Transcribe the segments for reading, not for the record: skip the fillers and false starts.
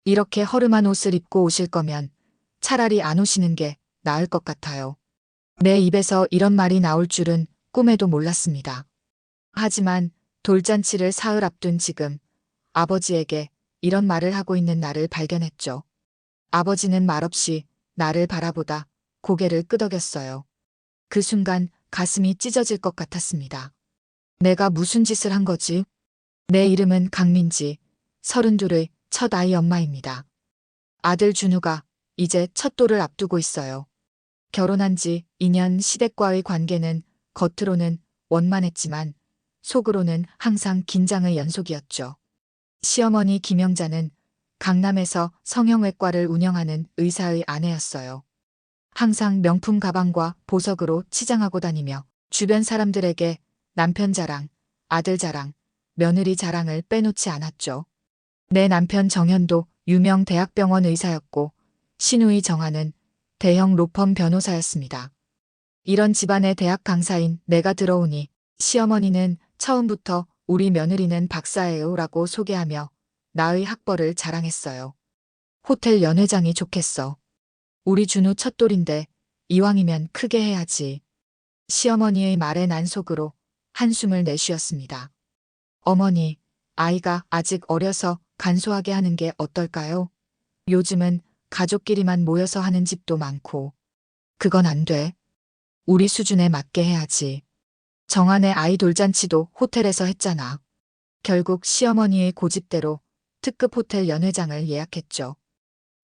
이렇게 허름한 옷을 입고 오실 거면 차라리 안 오시는 게 나을 것 같아요. 내 입에서 이런 말이 나올 줄은 꿈에도 몰랐습니다. 하지만 돌잔치를 사흘 앞둔 지금 아버지에게 이런 말을 하고 있는 나를 발견했죠. 아버지는 말없이 나를 바라보다 고개를 끄덕였어요. 그 순간 가슴이 찢어질 것 같았습니다. 내가 무슨 짓을 한 거지? 내 이름은 강민지, 32의 첫 아이 엄마입니다. 아들 준우가 이제 첫 돌을 앞두고 있어요. 결혼한 지 2년 시댁과의 관계는 겉으로는 원만했지만 속으로는 항상 긴장의 연속이었죠. 시어머니 김영자는 강남에서 성형외과를 운영하는 의사의 아내였어요. 항상 명품 가방과 보석으로 치장하고 다니며 주변 사람들에게 남편 자랑, 아들 자랑, 며느리 자랑을 빼놓지 않았죠. 내 남편 정현도 유명 대학병원 의사였고 시누이 정아는 대형 로펌 변호사였습니다. 이런 집안의 대학 강사인 내가 들어오니 시어머니는 처음부터 우리 며느리는 박사예요 라고 소개하며 나의 학벌을 자랑했어요. 호텔 연회장이 좋겠어. 우리 준우 첫돌인데 이왕이면 크게 해야지. 시어머니의 말에 난 속으로 한숨을 내쉬었습니다. 어머니, 아이가 아직 어려서 간소하게 하는 게 어떨까요? 요즘은 가족끼리만 모여서 하는 집도 많고. 그건 안 돼. 우리 수준에 맞게 해야지. 정한의 아이 돌잔치도 호텔에서 했잖아. 결국 시어머니의 고집대로 특급 호텔 연회장을 예약했죠.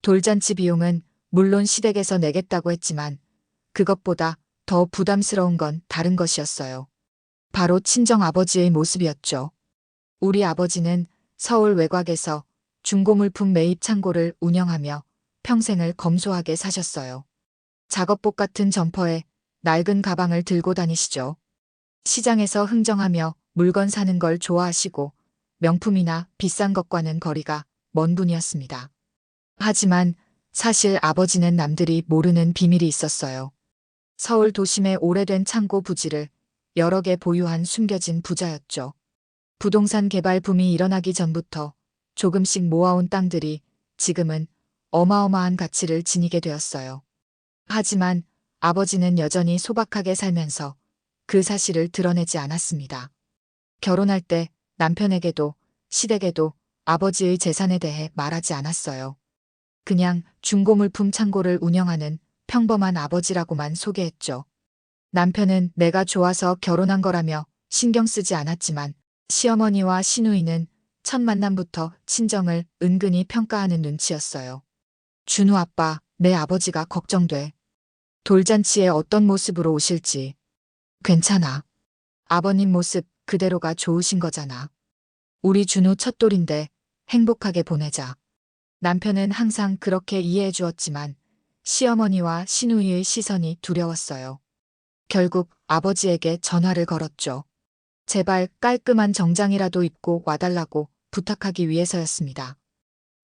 돌잔치 비용은 물론 시댁에서 내겠다고 했지만 그것보다 더 부담스러운 건 다른 것이었어요. 바로 친정 아버지의 모습이었죠. 우리 아버지는 서울 외곽에서 중고물품 매입 창고를 운영하며 평생을 검소하게 사셨어요. 작업복 같은 점퍼에 낡은 가방을 들고 다니시죠. 시장에서 흥정하며 물건 사는 걸 좋아하시고 명품이나 비싼 것과는 거리가 먼 분이었습니다. 하지만 사실 아버지는 남들이 모르는 비밀이 있었어요. 서울 도심의 오래된 창고 부지를 여러 개 보유한 숨겨진 부자였죠. 부동산 개발 붐이 일어나기 전부터 조금씩 모아온 땅들이 지금은 어마어마한 가치를 지니게 되었어요. 하지만 아버지는 여전히 소박하게 살면서 그 사실을 드러내지 않았습니다. 결혼할 때 남편에게도 시댁에도 아버지의 재산에 대해 말하지 않았어요. 그냥 중고물품 창고를 운영하는 평범한 아버지라고만 소개했죠. 남편은 내가 좋아서 결혼한 거라며 신경 쓰지 않았지만 시어머니와 시누이는 첫 만남부터 친정을 은근히 평가하는 눈치였어요. 준우 아빠, 내 아버지가 걱정돼. 돌잔치에 어떤 모습으로 오실지. 괜찮아. 아버님 모습 그대로가 좋으신 거잖아. 우리 준우 첫돌인데 행복하게 보내자. 남편은 항상 그렇게 이해해 주었지만 시어머니와 시누이의 시선이 두려웠어요. 결국 아버지에게 전화를 걸었죠. 제발 깔끔한 정장이라도 입고 와달라고 부탁하기 위해서였습니다.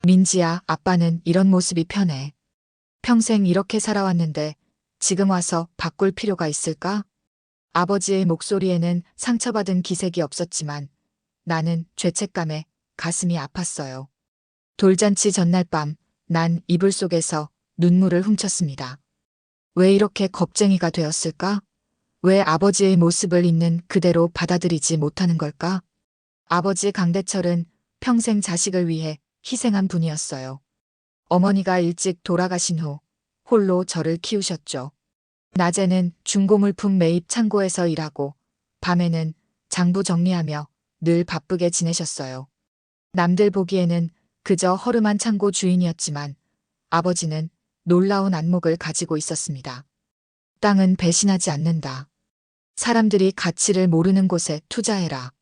민지야, 아빠는 이런 모습이 편해. 평생 이렇게 살아왔는데 지금 와서 바꿀 필요가 있을까? 아버지의 목소리에는 상처받은 기색이 없었지만 나는 죄책감에 가슴이 아팠어요. 돌잔치 전날 밤, 난 이불 속에서 눈물을 훔쳤습니다. 왜 이렇게 겁쟁이가 되었을까? 왜 아버지의 모습을 있는 그대로 받아들이지 못하는 걸까? 아버지 강대철은 평생 자식을 위해 희생한 분이었어요. 어머니가 일찍 돌아가신 후 홀로 저를 키우셨죠. 낮에는 중고물품 매입 창고에서 일하고 밤에는 장부 정리하며 늘 바쁘게 지내셨어요. 남들 보기에는 그저 허름한 창고 주인이었지만 아버지는 놀라운 안목을 가지고 있었습니다. 땅은 배신하지 않는다. 사람들이 가치를 모르는 곳에 투자해라.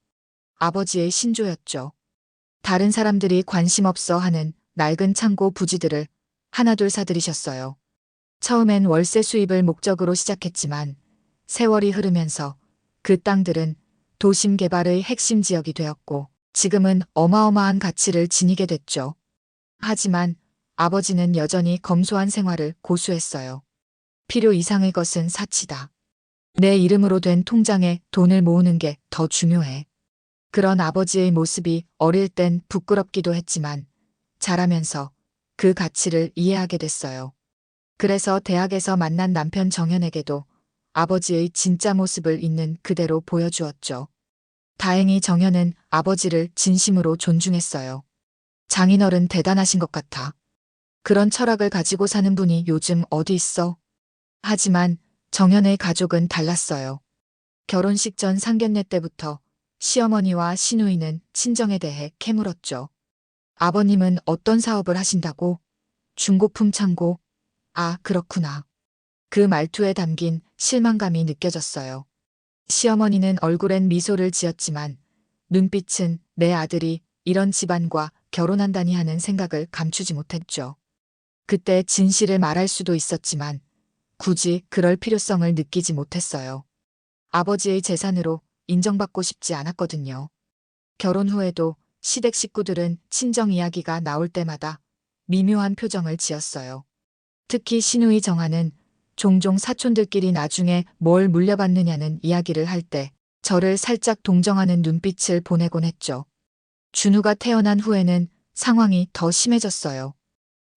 아버지의 신조였죠. 다른 사람들이 관심 없어 하는 낡은 창고 부지들을 하나둘 사들이셨어요. 처음엔 월세 수입을 목적으로 시작했지만 세월이 흐르면서 그 땅들은 도심 개발의 핵심 지역이 되었고 지금은 어마어마한 가치를 지니게 됐죠. 하지만 아버지는 여전히 검소한 생활을 고수했어요. 필요 이상의 것은 사치다. 내 이름으로 된 통장에 돈을 모으는 게 더 중요해. 그런 아버지의 모습이 어릴 땐 부끄럽기도 했지만 자라면서 그 가치를 이해하게 됐어요. 그래서 대학에서 만난 남편 정현에게도 아버지의 진짜 모습을 있는 그대로 보여주었죠. 다행히 정현은 아버지를 진심으로 존중했어요. 장인어른 대단하신 것 같아. 그런 철학을 가지고 사는 분이 요즘 어디 있어? 하지만 정현의 가족은 달랐어요. 결혼식 전 상견례 때부터 시어머니와 시누이는 친정에 대해 캐물었죠. 아버님은 어떤 사업을 하신다고? 중고품 창고? 아, 그렇구나. 그 말투에 담긴 실망감이 느껴졌어요. 시어머니는 얼굴엔 미소를 지었지만 눈빛은 내 아들이 이런 집안과 결혼한다니 하는 생각을 감추지 못했죠. 그때 진실을 말할 수도 있었지만 굳이 그럴 필요성을 느끼지 못했어요. 아버지의 재산으로 인정받고 싶지 않았거든요. 결혼 후에도 시댁 식구들은 친정 이야기가 나올 때마다 미묘한 표정을 지었어요. 특히 시누이 정아는 종종 사촌들끼리 나중에 뭘 물려받느냐는 이야기를 할 때 저를 살짝 동정하는 눈빛을 보내곤 했죠. 준우가 태어난 후에는 상황이 더 심해졌어요.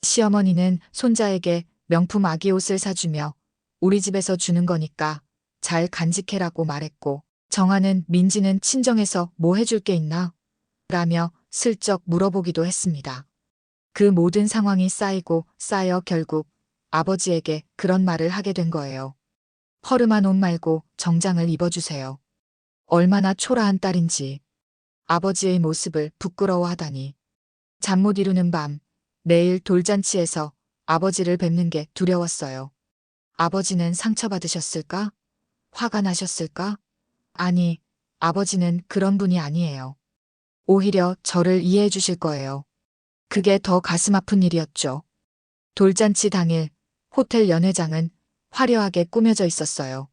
시어머니는 손자에게 명품 아기 옷을 사주며 우리 집에서 주는 거니까 잘 간직해라고 말했고, 정아는 민지는 친정에서 뭐 해줄 게 있나? 라며 슬쩍 물어보기도 했습니다. 그 모든 상황이 쌓이고 쌓여 결국 아버지에게 그런 말을 하게 된 거예요. 허름한 옷 말고 정장을 입어주세요. 얼마나 초라한 딸인지. 아버지의 모습을 부끄러워하다니. 잠 못 이루는 밤, 내일 돌잔치에서 아버지를 뵙는 게 두려웠어요. 아버지는 상처받으셨을까? 화가 나셨을까? 아니, 아버지는 그런 분이 아니에요. 오히려 저를 이해해 주실 거예요. 그게 더 가슴 아픈 일이었죠. 돌잔치 당일 호텔 연회장은 화려하게 꾸며져 있었어요.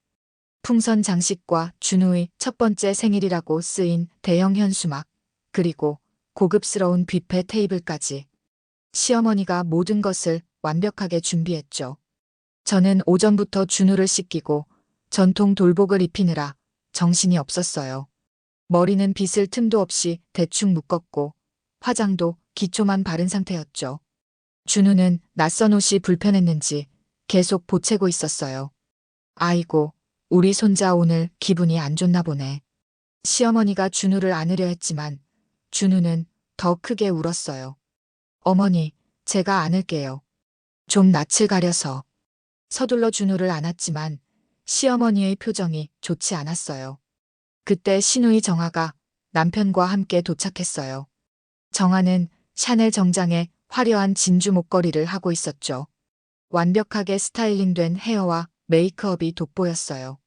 풍선 장식과 준우의 첫 번째 생일이라고 쓰인 대형 현수막, 그리고 고급스러운 뷔페 테이블까지. 시어머니가 모든 것을 완벽하게 준비했죠. 저는 오전부터 준우를 씻기고 전통 돌복을 입히느라 정신이 없었어요. 머리는 빗을 틈도 없이 대충 묶었고 화장도 기초만 바른 상태였죠. 준우는 낯선 옷이 불편했는지 계속 보채고 있었어요. 아이고, 우리 손자 오늘 기분이 안 좋나 보네. 시어머니가 준우를 안으려 했지만 준우는 더 크게 울었어요. 어머니, 제가 안을게요. 좀 낯을 가려서. 서둘러 준우를 안았지만 시어머니의 표정이 좋지 않았어요. 그때 시누이 정아가 남편과 함께 도착했어요. 정아는 샤넬 정장에 화려한 진주 목걸이를 하고 있었죠. 완벽하게 스타일링된 헤어와 메이크업이 돋보였어요.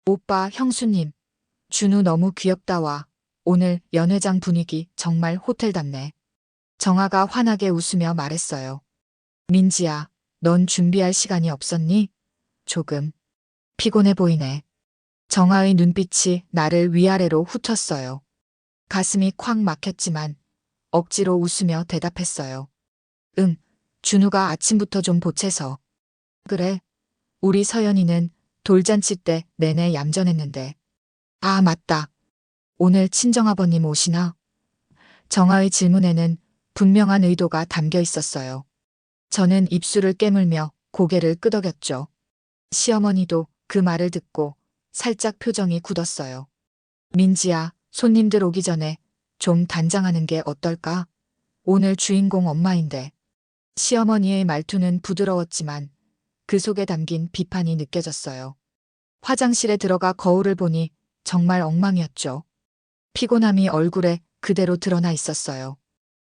오빠, 형수님, 준우 너무 귀엽다 와. 오늘 연회장 분위기 정말 호텔답네. 정아가 환하게 웃으며 말했어요. 민지야, 넌 준비할 시간이 없었니? 조금. 피곤해 보이네. 정아의 눈빛이 나를 위아래로 훑었어요. 가슴이 콱 막혔지만 억지로 웃으며 대답했어요. 응, 준우가 아침부터 좀 보채서. 그래, 우리 서연이는 돌잔치 때 내내 얌전했는데. 아, 맞다. 오늘 친정아버님 오시나? 정아의 질문에는 분명한 의도가 담겨 있었어요. 저는 입술을 깨물며 고개를 끄덕였죠. 시어머니도 그 말을 듣고 살짝 표정이 굳었어요. 민지야, 손님들 오기 전에 좀 단장하는 게 어떨까? 오늘 주인공 엄마인데. 시어머니의 말투는 부드러웠지만 그 속에 담긴 비판이 느껴졌어요. 화장실에 들어가 거울을 보니 정말 엉망이었죠. 피곤함이 얼굴에 그대로 드러나 있었어요.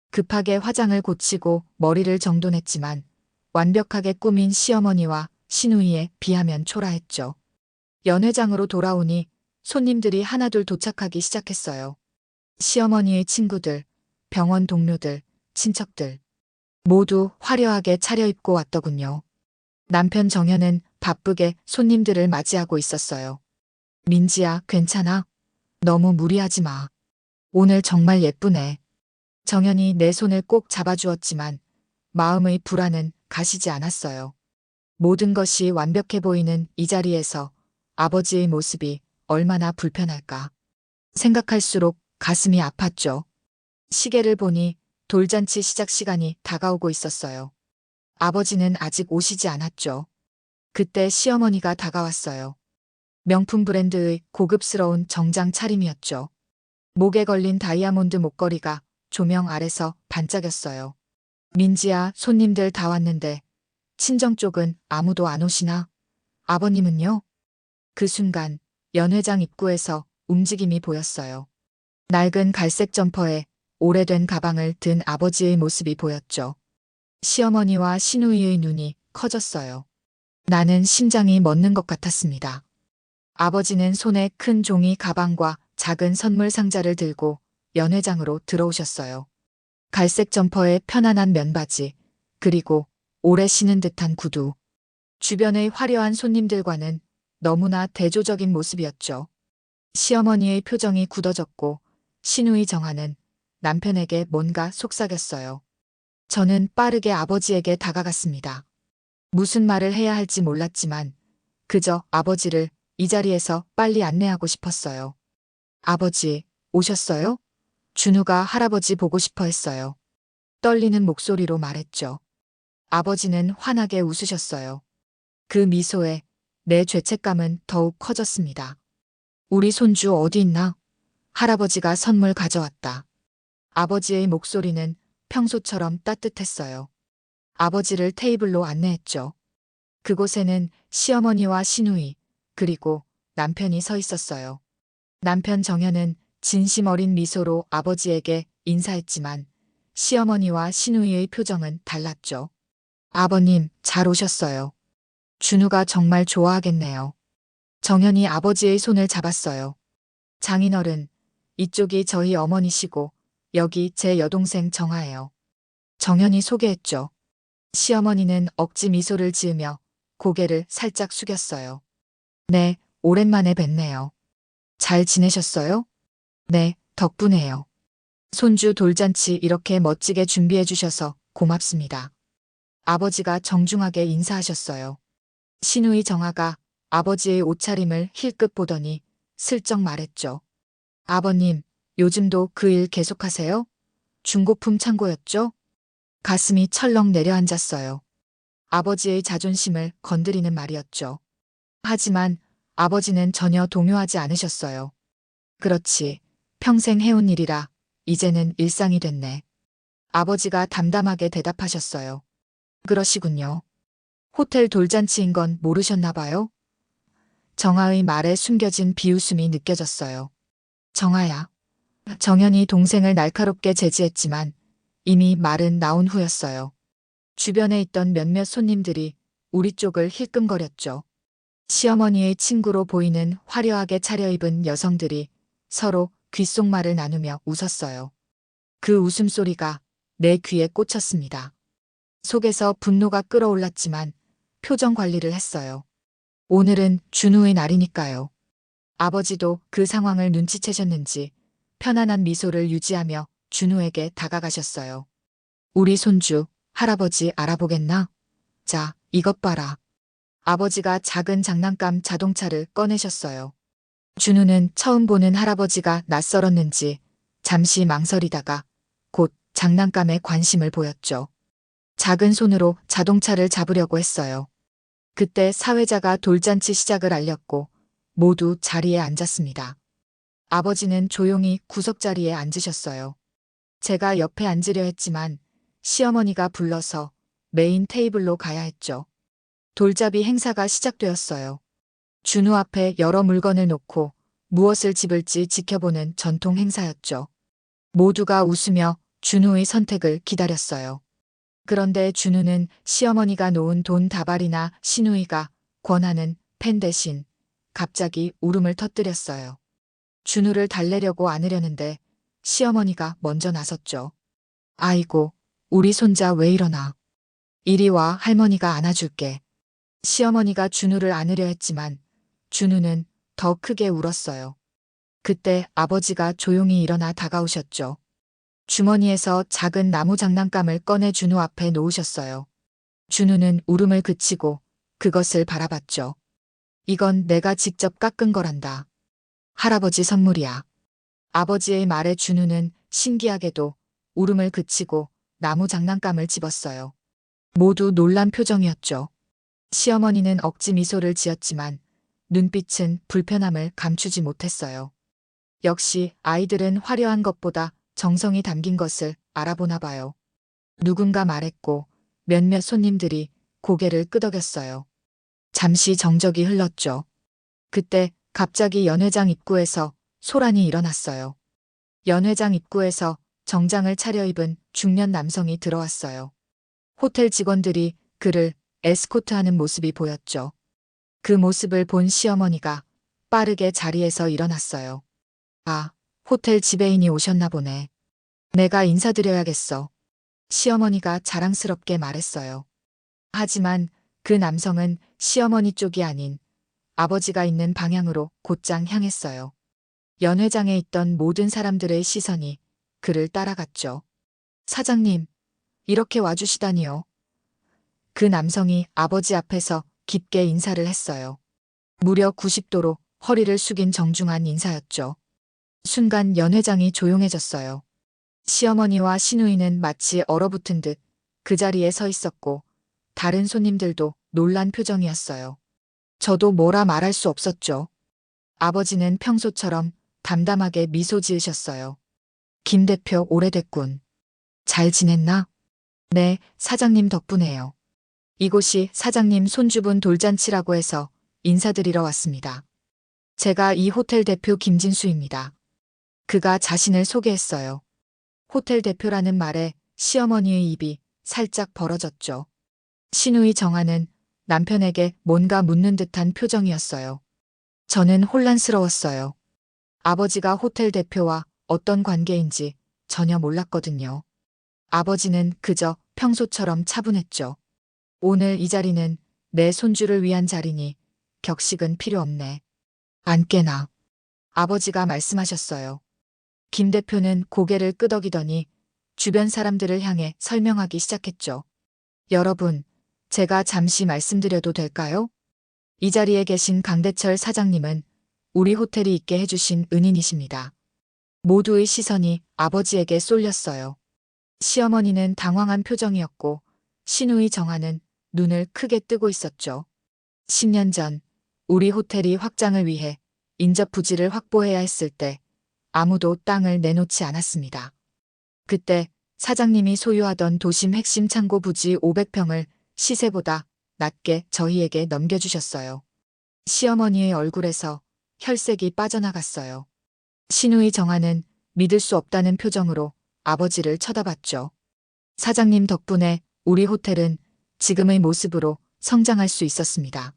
급하게 화장을 고치고 머리를 정돈했지만 완벽하게 꾸민 시어머니와 시누이에 비하면 초라했죠. 연회장으로 돌아오니 손님들이 하나둘 도착하기 시작했어요. 시어머니의 친구들, 병원 동료들, 친척들. 모두 화려하게 차려입고 왔더군요. 남편 정현은 바쁘게 손님들을 맞이하고 있었어요. 민지야, 괜찮아? 너무 무리하지 마. 오늘 정말 예쁘네. 정현이 내 손을 꼭 잡아주었지만 마음의 불안은 가시지 않았어요. 모든 것이 완벽해 보이는 이 자리에서 아버지의 모습이 얼마나 불편할까. 생각할수록 가슴이 아팠죠. 시계를 보니 돌잔치 시작 시간이 다가오고 있었어요. 아버지는 아직 오시지 않았죠. 그때 시어머니가 다가왔어요. 명품 브랜드의 고급스러운 정장 차림이었죠. 목에 걸린 다이아몬드 목걸이가 조명 아래서 반짝였어요. 민지야, 손님들 다 왔는데 친정 쪽은 아무도 안 오시나? 아버님은요? 그 순간 연회장 입구에서 움직임이 보였어요. 낡은 갈색 점퍼에 오래된 가방을 든 아버지의 모습이 보였죠. 시어머니와 시누이의 눈이 커졌어요. 나는 심장이 멎는 것 같았습니다. 아버지는 손에 큰 종이 가방과 작은 선물 상자를 들고 연회장으로 들어오셨어요. 갈색 점퍼에 편안한 면바지, 그리고 오래 신은 듯한 구두. 주변의 화려한 손님들과는 너무나 대조적인 모습이었죠. 시어머니의 표정이 굳어졌고 시누이 정아는 남편에게 뭔가 속삭였어요. 저는 빠르게 아버지에게 다가갔습니다. 무슨 말을 해야 할지 몰랐지만 그저 아버지를 이 자리에서 빨리 안내하고 싶었어요. 아버지, 오셨어요? 준우가 할아버지 보고 싶어 했어요. 떨리는 목소리로 말했죠. 아버지는 환하게 웃으셨어요. 그 미소에 내 죄책감은 더욱 커졌습니다. 우리 손주 어디 있나? 할아버지가 선물 가져왔다. 아버지의 목소리는 평소처럼 따뜻했어요. 아버지를 테이블로 안내했죠. 그곳에는 시어머니와 시누이, 그리고 남편이 서 있었어요. 남편 정현은 진심 어린 미소로 아버지에게 인사했지만 시어머니와 시누이의 표정은 달랐죠. 아버님, 잘 오셨어요. 준우가 정말 좋아하겠네요. 정현이 아버지의 손을 잡았어요. 장인어른, 이쪽이 저희 어머니시고 여기 제 여동생 정아예요. 정현이 소개했죠. 시어머니는 억지 미소를 지으며 고개를 살짝 숙였어요. 네, 오랜만에 뵙네요. 잘 지내셨어요? 네, 덕분에요. 손주 돌잔치 이렇게 멋지게 준비해 주셔서 고맙습니다. 아버지가 정중하게 인사하셨어요. 시누이 정아가 아버지의 옷차림을 힐끗 보더니 슬쩍 말했죠. 아버님, 요즘도 그 일 계속하세요? 중고품 창고였죠? 가슴이 철렁 내려앉았어요. 아버지의 자존심을 건드리는 말이었죠. 하지만 아버지는 전혀 동요하지 않으셨어요. 그렇지, 평생 해온 일이라 이제는 일상이 됐네. 아버지가 담담하게 대답하셨어요. 그러시군요. 호텔 돌잔치인 건 모르셨나 봐요? 정아의 말에 숨겨진 비웃음이 느껴졌어요. 정아야. 정현이 동생을 날카롭게 제지했지만 이미 말은 나온 후였어요. 주변에 있던 몇몇 손님들이 우리 쪽을 힐끔거렸죠. 시어머니의 친구로 보이는 화려하게 차려입은 여성들이 서로 귓속말을 나누며 웃었어요. 그 웃음소리가 내 귀에 꽂혔습니다. 속에서 분노가 끓어올랐지만 표정 관리를 했어요. 오늘은 준우의 날이니까요. 아버지도 그 상황을 눈치채셨는지 편안한 미소를 유지하며 준우에게 다가가셨어요. 우리 손주, 할아버지 알아보겠나? 자, 이것 봐라. 아버지가 작은 장난감 자동차를 꺼내셨어요. 준우는 처음 보는 할아버지가 낯설었는지 잠시 망설이다가 곧 장난감에 관심을 보였죠. 작은 손으로 자동차를 잡으려고 했어요. 그때 사회자가 돌잔치 시작을 알렸고 모두 자리에 앉았습니다. 아버지는 조용히 구석자리에 앉으셨어요. 제가 옆에 앉으려 했지만 시어머니가 불러서 메인 테이블로 가야 했죠. 돌잡이 행사가 시작되었어요. 준우 앞에 여러 물건을 놓고 무엇을 집을지 지켜보는 전통 행사였죠. 모두가 웃으며 준우의 선택을 기다렸어요. 그런데 준우는 시어머니가 놓은 돈 다발이나 시누이가 권하는 펜 대신 갑자기 울음을 터뜨렸어요. 준우를 달래려고 안으려는데 시어머니가 먼저 나섰죠. 아이고, 우리 손자 왜 이러나. 이리 와, 할머니가 안아줄게. 시어머니가 준우를 안으려 했지만 준우는 더 크게 울었어요. 그때 아버지가 조용히 일어나 다가오셨죠. 주머니에서 작은 나무 장난감을 꺼내 준우 앞에 놓으셨어요. 준우는 울음을 그치고 그것을 바라봤죠. 이건 내가 직접 깎은 거란다. 할아버지 선물이야. 아버지의 말에 준우는 신기하게도 울음을 그치고 나무 장난감을 집었어요. 모두 놀란 표정이었죠. 시어머니는 억지 미소를 지었지만 눈빛은 불편함을 감추지 못했어요. 역시 아이들은 화려한 것보다 정성이 담긴 것을 알아보나 봐요. 누군가 말했고 몇몇 손님들이 고개를 끄덕였어요. 잠시 정적이 흘렀죠. 그때 갑자기 연회장 입구에서 소란이 일어났어요. 연회장 입구에서 정장을 차려입은 중년 남성이 들어왔어요. 호텔 직원들이 그를 에스코트하는 모습이 보였죠. 그 모습을 본 시어머니가 빠르게 자리에서 일어났어요. 아, 호텔 지배인이 오셨나 보네. 내가 인사드려야겠어. 시어머니가 자랑스럽게 말했어요. 하지만 그 남성은 시어머니 쪽이 아닌 아버지가 있는 방향으로 곧장 향했어요. 연회장에 있던 모든 사람들의 시선이 그를 따라갔죠. 사장님, 이렇게 와주시다니요. 그 남성이 아버지 앞에서 깊게 인사를 했어요. 무려 90도로 허리를 숙인 정중한 인사였죠. 순간 연회장이 조용해졌어요. 시어머니와 시누이는 마치 얼어붙은 듯 그 자리에 서 있었고 다른 손님들도 놀란 표정이었어요. 저도 뭐라 말할 수 없었죠. 아버지는 평소처럼 담담하게 미소 지으셨어요. 김 대표 오래됐군. 잘 지냈나? 네, 사장님 덕분에요. 이곳이 사장님 손주분 돌잔치라고 해서 인사드리러 왔습니다. 제가 이 호텔 대표 김진수입니다. 그가 자신을 소개했어요. 호텔 대표라는 말에 시어머니의 입이 살짝 벌어졌죠. 시누이 정아는 남편에게 뭔가 묻는 듯한 표정이었어요. 저는 혼란스러웠어요. 아버지가 호텔 대표와 어떤 관계인지 전혀 몰랐거든요. 아버지는 그저 평소처럼 차분했죠. 오늘 이 자리는 내 손주를 위한 자리니 격식은 필요 없네. 앉게나. 아버지가 말씀하셨어요. 김 대표는 고개를 끄덕이더니 주변 사람들을 향해 설명하기 시작했죠. 여러분, 제가 잠시 말씀드려도 될까요? 이 자리에 계신 강대철 사장님은 우리 호텔이 있게 해주신 은인이십니다. 모두의 시선이 아버지에게 쏠렸어요. 시어머니는 당황한 표정이었고 시누이 정아는 눈을 크게 뜨고 있었죠. 10년 전 우리 호텔이 확장을 위해 인접 부지를 확보해야 했을 때 아무도 땅을 내놓지 않았습니다. 그때 사장님이 소유하던 도심 핵심 창고 부지 500평을 시세보다 낮게 저희에게 넘겨주셨어요. 시어머니의 얼굴에서 혈색이 빠져나갔어요. 시누이 정아는 믿을 수 없다는 표정으로 아버지를 쳐다봤죠. 사장님 덕분에 우리 호텔은 지금의 모습으로 성장할 수 있었습니다.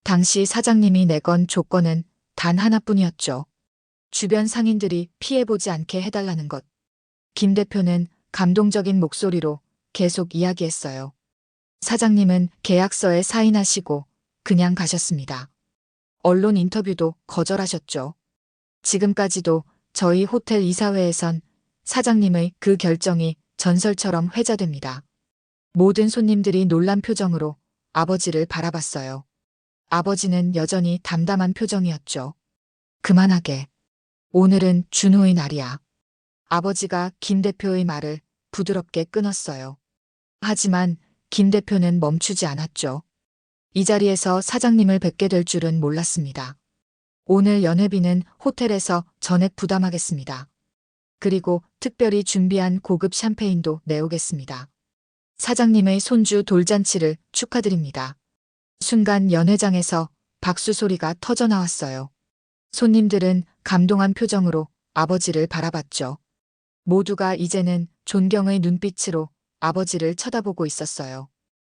당시 사장님이 내건 조건은 단 하나뿐이었죠. 주변 상인들이 피해보지 않게 해달라는 것. 김 대표는 감동적인 목소리로 계속 이야기했어요. 사장님은 계약서에 사인하시고 그냥 가셨습니다. 언론 인터뷰도 거절하셨죠. 지금까지도 저희 호텔 이사회에선 사장님의 그 결정이 전설처럼 회자됩니다. 모든 손님들이 놀란 표정으로 아버지를 바라봤어요. 아버지는 여전히 담담한 표정이었죠. 그만하게. 오늘은 준호의 날이야. 아버지가 김 대표의 말을 부드럽게 끊었어요. 하지만 김 대표는 멈추지 않았죠. 이 자리에서 사장님을 뵙게 될 줄은 몰랐습니다. 오늘 연회비는 호텔에서 전액 부담하겠습니다. 그리고 특별히 준비한 고급 샴페인도 내오겠습니다. 사장님의 손주 돌잔치를 축하드립니다. 순간 연회장에서 박수 소리가 터져 나왔어요. 손님들은 감동한 표정으로 아버지를 바라봤죠. 모두가 이제는 존경의 눈빛으로 아버지를 쳐다보고 있었어요.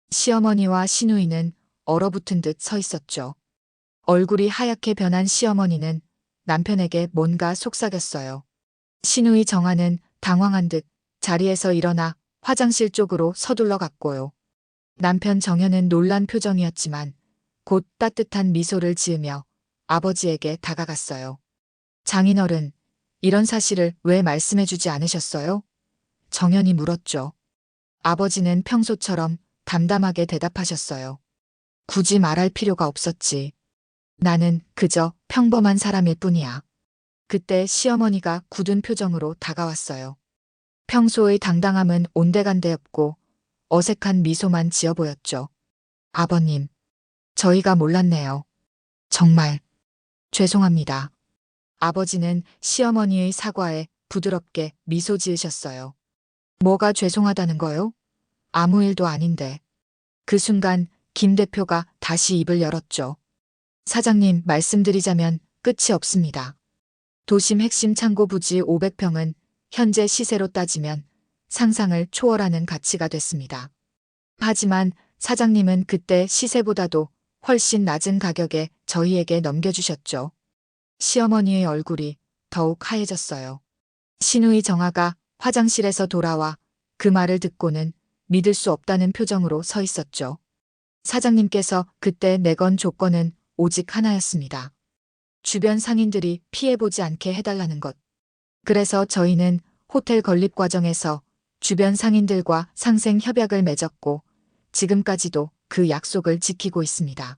시어머니와 시누이는 얼어붙은 듯 서 있었죠. 얼굴이 하얗게 변한 시어머니는 남편에게 뭔가 속삭였어요. 시누이 정아는 당황한 듯 자리에서 일어나 화장실 쪽으로 서둘러 갔고요. 남편 정현은 놀란 표정이었지만 곧 따뜻한 미소를 지으며 아버지에게 다가갔어요. 장인어른, 이런 사실을 왜 말씀해주지 않으셨어요? 정현이 물었죠. 아버지는 평소처럼 담담하게 대답하셨어요. 굳이 말할 필요가 없었지. 나는 그저 평범한 사람일 뿐이야. 그때 시어머니가 굳은 표정으로 다가왔어요. 평소의 당당함은 온데간데 없고 어색한 미소만 지어 보였죠. 아버님, 저희가 몰랐네요. 정말 죄송합니다. 아버지는 시어머니의 사과에 부드럽게 미소 지으셨어요. 뭐가 죄송하다는 거요? 아무 일도 아닌데. 그 순간 김 대표가 다시 입을 열었죠. 사장님, 말씀드리자면 끝이 없습니다. 도심 핵심 창고 부지 500평은 현재 시세로 따지면 상상을 초월하는 가치가 됐습니다. 하지만 사장님은 그때 시세보다도 훨씬 낮은 가격에 저희에게 넘겨주셨죠. 시어머니의 얼굴이 더욱 하얘졌어요. 신우이 정아가 화장실에서 돌아와 그 말을 듣고는 믿을 수 없다는 표정으로 서 있었죠. 사장님께서 그때 내건 조건은 오직 하나였습니다. 주변 상인들이 피해보지 않게 해달라는 것. 그래서 저희는 호텔 건립 과정에서 주변 상인들과 상생 협약을 맺었고 지금까지도 그 약속을 지키고 있습니다.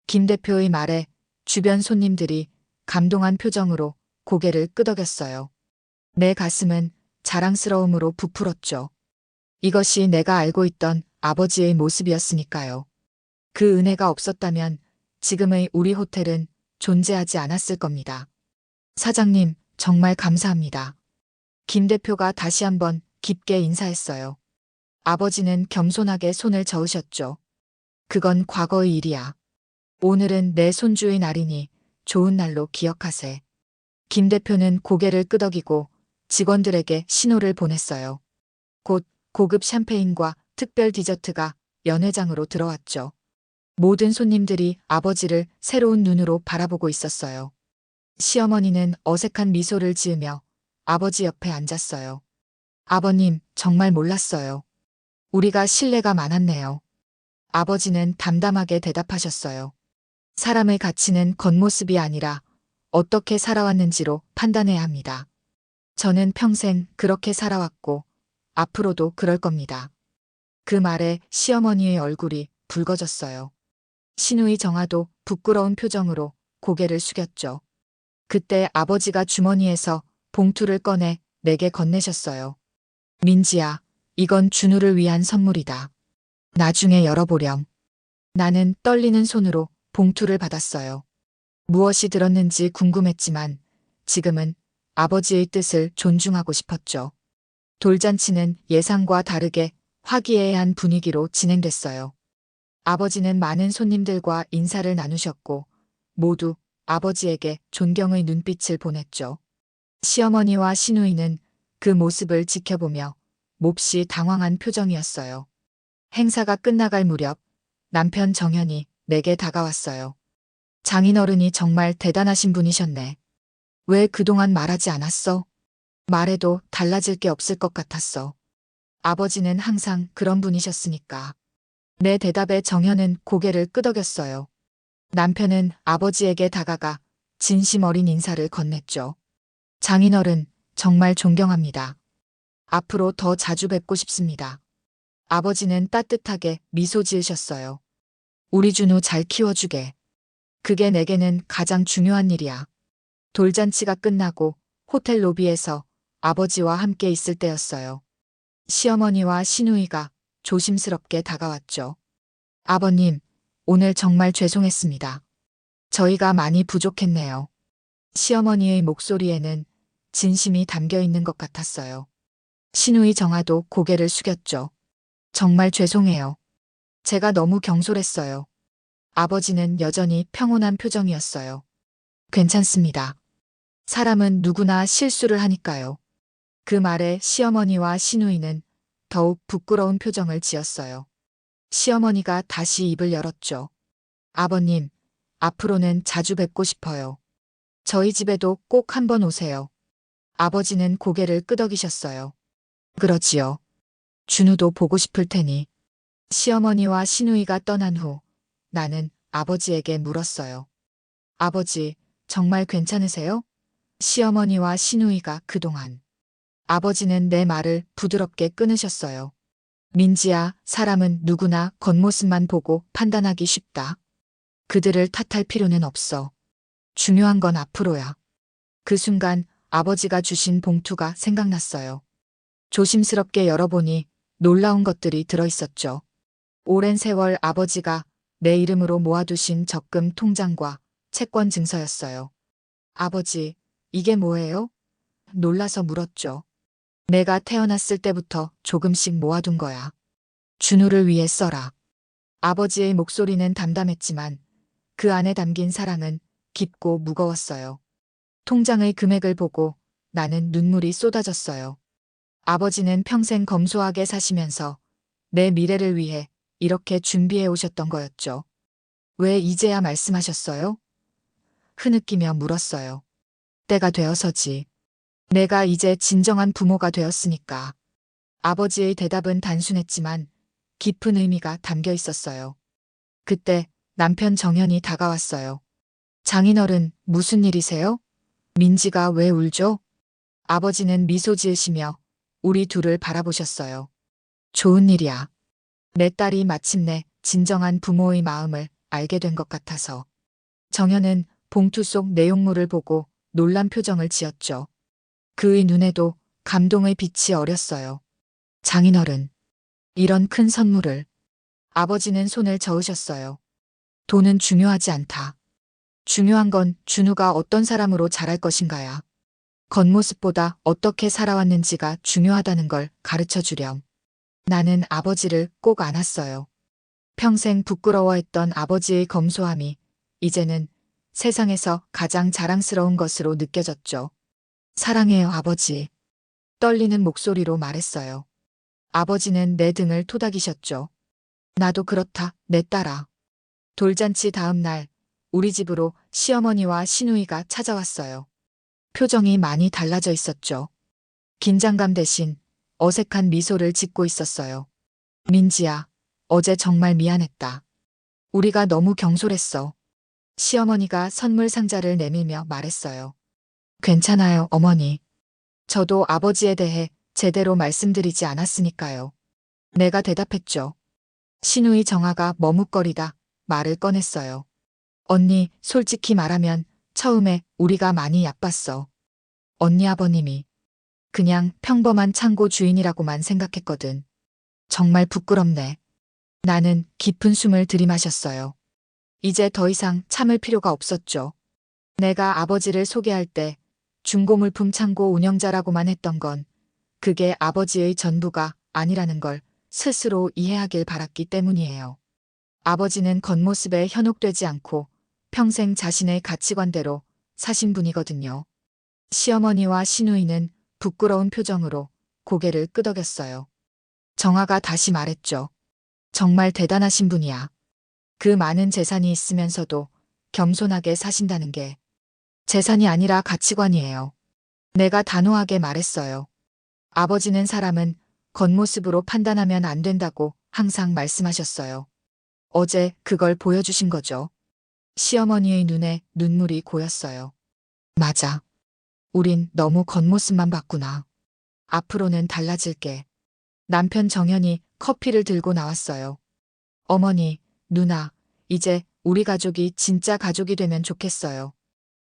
김 대표의 말에 주변 손님들이 감동한 표정으로 고개를 끄덕였어요. 내 가슴은 자랑스러움으로 부풀었죠. 이것이 내가 알고 있던 아버지의 모습이었으니까요. 그 은혜가 없었다면 지금의 우리 호텔은 존재하지 않았을 겁니다. 사장님, 정말 감사합니다. 김 대표가 다시 한번 깊게 인사했어요. 아버지는 겸손하게 손을 저으셨죠. 그건 과거의 일이야. 오늘은 내 손주의 날이니 좋은 날로 기억하세. 김 대표는 고개를 끄덕이고 직원들에게 신호를 보냈어요. 곧 고급 샴페인과 특별 디저트가 연회장으로 들어왔죠. 모든 손님들이 아버지를 새로운 눈으로 바라보고 있었어요. 시어머니는 어색한 미소를 지으며 아버지 옆에 앉았어요. 아버님, 정말 몰랐어요. 우리가 신뢰가 많았네요. 아버지는 담담하게 대답하셨어요. 사람의 가치는 겉모습이 아니라 어떻게 살아왔는지로 판단해야 합니다. 저는 평생 그렇게 살아왔고 앞으로도 그럴 겁니다. 그 말에 시어머니의 얼굴이 붉어졌어요. 신우이 정아도 부끄러운 표정으로 고개를 숙였죠. 그때 아버지가 주머니에서 봉투를 꺼내 내게 건네셨어요. 민지야, 이건 준우를 위한 선물이다. 나중에 열어보렴. 나는 떨리는 손으로 봉투를 받았어요. 무엇이 들었는지 궁금했지만 지금은 아버지의 뜻을 존중하고 싶었죠. 돌잔치는 예상과 다르게 화기애애한 분위기로 진행됐어요. 아버지는 많은 손님들과 인사를 나누셨고 모두 아버지에게 존경의 눈빛을 보냈죠. 시어머니와 시누이는 그 모습을 지켜보며 몹시 당황한 표정이었어요. 행사가 끝나갈 무렵 남편 정현이 내게 다가왔어요. 장인어른이 정말 대단하신 분이셨네. 왜 그동안 말하지 않았어? 말해도 달라질 게 없을 것 같았어. 아버지는 항상 그런 분이셨으니까. 내 대답에 정현은 고개를 끄덕였어요. 남편은 아버지에게 다가가 진심 어린 인사를 건넸죠. 장인어른, 정말 존경합니다. 앞으로 더 자주 뵙고 싶습니다. 아버지는 따뜻하게 미소 지으셨어요. 우리 준우 잘 키워주게. 그게 내게는 가장 중요한 일이야. 돌잔치가 끝나고 호텔 로비에서 아버지와 함께 있을 때였어요. 시어머니와 시누이가 조심스럽게 다가왔죠. 아버님, 오늘 정말 죄송했습니다. 저희가 많이 부족했네요. 시어머니의 목소리에는 진심이 담겨 있는 것 같았어요. 시누이 정아도 고개를 숙였죠. 정말 죄송해요. 제가 너무 경솔했어요. 아버지는 여전히 평온한 표정이었어요. 괜찮습니다. 사람은 누구나 실수를 하니까요. 그 말에 시어머니와 시누이는 더욱 부끄러운 표정을 지었어요. 시어머니가 다시 입을 열었죠. 아버님, 앞으로는 자주 뵙고 싶어요. 저희 집에도 꼭 한번 오세요. 아버지는 고개를 끄덕이셨어요. 그러지요. 준우도 보고 싶을 테니. 시어머니와 시누이가 떠난 후 나는 아버지에게 물었어요. 아버지, 정말 괜찮으세요? 시어머니와 시누이가 그동안. 아버지는 내 말을 부드럽게 끊으셨어요. 민지야, 사람은 누구나 겉모습만 보고 판단하기 쉽다. 그들을 탓할 필요는 없어. 중요한 건 앞으로야. 그 순간 아버지가 주신 봉투가 생각났어요. 조심스럽게 열어보니 놀라운 것들이 들어있었죠. 오랜 세월 아버지가 내 이름으로 모아두신 적금 통장과 채권 증서였어요. 아버지, 이게 뭐예요? 놀라서 물었죠. 내가 태어났을 때부터 조금씩 모아둔 거야. 준우를 위해 써라. 아버지의 목소리는 담담했지만 그 안에 담긴 사랑은 깊고 무거웠어요. 통장의 금액을 보고 나는 눈물이 쏟아졌어요. 아버지는 평생 검소하게 사시면서 내 미래를 위해 이렇게 준비해 오셨던 거였죠. 왜 이제야 말씀하셨어요? 흐느끼며 물었어요. 때가 되어서지. 내가 이제 진정한 부모가 되었으니까. 아버지의 대답은 단순했지만 깊은 의미가 담겨 있었어요. 그때 남편 정현이 다가왔어요. 장인어른, 무슨 일이세요? 민지가 왜 울죠? 아버지는 미소 지으시며 우리 둘을 바라보셨어요. 좋은 일이야. 내 딸이 마침내 진정한 부모의 마음을 알게 된 것 같아서. 정현은 봉투 속 내용물을 보고 놀란 표정을 지었죠. 그의 눈에도 감동의 빛이 어렸어요. 장인어른, 이런 큰 선물을. 아버지는 손을 저으셨어요. 돈은 중요하지 않다. 중요한 건 준우가 어떤 사람으로 자랄 것인가야. 겉모습보다 어떻게 살아왔는지가 중요하다는 걸 가르쳐 주렴. 나는 아버지를 꼭 안았어요. 평생 부끄러워했던 아버지의 검소함이 이제는 세상에서 가장 자랑스러운 것으로 느껴졌죠. 사랑해요, 아버지. 떨리는 목소리로 말했어요. 아버지는 내 등을 토닥이셨죠. 나도 그렇다, 내 딸아. 돌잔치 다음 날, 우리 집으로 시어머니와 시누이가 찾아왔어요. 표정이 많이 달라져 있었죠. 긴장감 대신 어색한 미소를 짓고 있었어요. 민지야, 어제 정말 미안했다. 우리가 너무 경솔했어. 시어머니가 선물 상자를 내밀며 말했어요. 괜찮아요, 어머니. 저도 아버지에 대해 제대로 말씀드리지 않았으니까요. 내가 대답했죠. 시누이 정아가 머뭇거리다 말을 꺼냈어요. 언니, 솔직히 말하면 처음에 우리가 많이 얕봤어. 언니 아버님이 그냥 평범한 창고 주인이라고만 생각했거든. 정말 부끄럽네. 나는 깊은 숨을 들이마셨어요. 이제 더 이상 참을 필요가 없었죠. 내가 아버지를 소개할 때 중고물품 창고 운영자라고만 했던 건 그게 아버지의 전부가 아니라는 걸 스스로 이해하길 바랐기 때문이에요. 아버지는 겉모습에 현혹되지 않고 평생 자신의 가치관대로 사신 분이거든요. 시어머니와 시누이는 부끄러운 표정으로 고개를 끄덕였어요. 정아가 다시 말했죠. 정말 대단하신 분이야. 그 많은 재산이 있으면서도 겸손하게 사신다는 게 재산이 아니라 가치관이에요. 내가 단호하게 말했어요. 아버지는 사람은 겉모습으로 판단하면 안 된다고 항상 말씀하셨어요. 어제 그걸 보여주신 거죠. 시어머니의 눈에 눈물이 고였어요. 맞아. 우린 너무 겉모습만 봤구나. 앞으로는 달라질게. 남편 정현이 커피를 들고 나왔어요. 어머니, 누나, 이제 우리 가족이 진짜 가족이 되면 좋겠어요.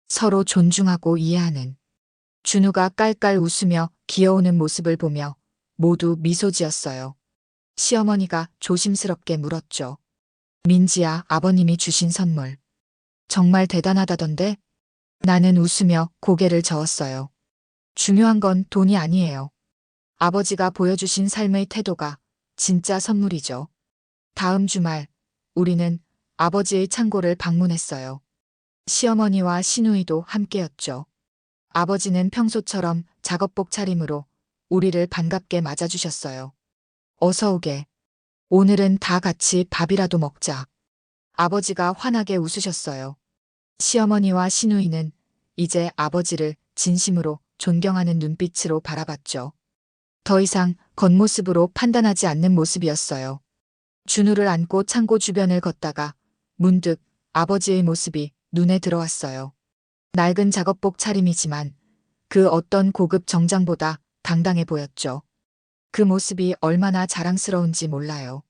서로 존중하고 이해하는. 준우가 깔깔 웃으며 기어오는 모습을 보며 모두 미소 지었어요. 시어머니가 조심스럽게 물었죠. 민지야, 아버님이 주신 선물. 정말 대단하다던데? 나는 웃으며 고개를 저었어요. 중요한 건 돈이 아니에요. 아버지가 보여주신 삶의 태도가 진짜 선물이죠. 다음 주말, 우리는 아버지의 창고를 방문했어요. 시어머니와 시누이도 함께였죠. 아버지는 평소처럼 작업복 차림으로 우리를 반갑게 맞아주셨어요. 어서 오게. 오늘은 다 같이 밥이라도 먹자. 아버지가 환하게 웃으셨어요. 시어머니와 시누이는 이제 아버지를 진심으로 존경하는 눈빛으로 바라봤죠. 더 이상 겉모습으로 판단하지 않는 모습이었어요. 준우를 안고 창고 주변을 걷다가 문득 아버지의 모습이 눈에 들어왔어요. 낡은 작업복 차림이지만 그 어떤 고급 정장보다 당당해 보였죠. 그 모습이 얼마나 자랑스러운지 몰라요.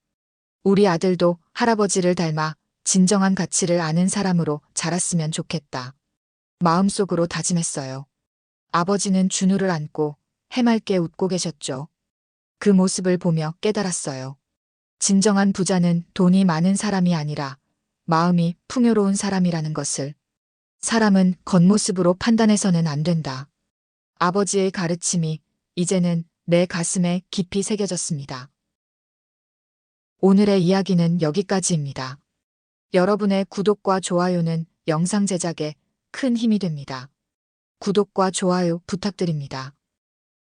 우리 아들도 할아버지를 닮아 진정한 가치를 아는 사람으로 자랐으면 좋겠다. 마음속으로 다짐했어요. 아버지는 준우를 안고 해맑게 웃고 계셨죠. 그 모습을 보며 깨달았어요. 진정한 부자는 돈이 많은 사람이 아니라 마음이 풍요로운 사람이라는 것을. 사람은 겉모습으로 판단해서는 안 된다. 아버지의 가르침이 이제는 내 가슴에 깊이 새겨졌습니다. 오늘의 이야기는 여기까지입니다. 여러분의 구독과 좋아요는 영상 제작에 큰 힘이 됩니다. 구독과 좋아요 부탁드립니다.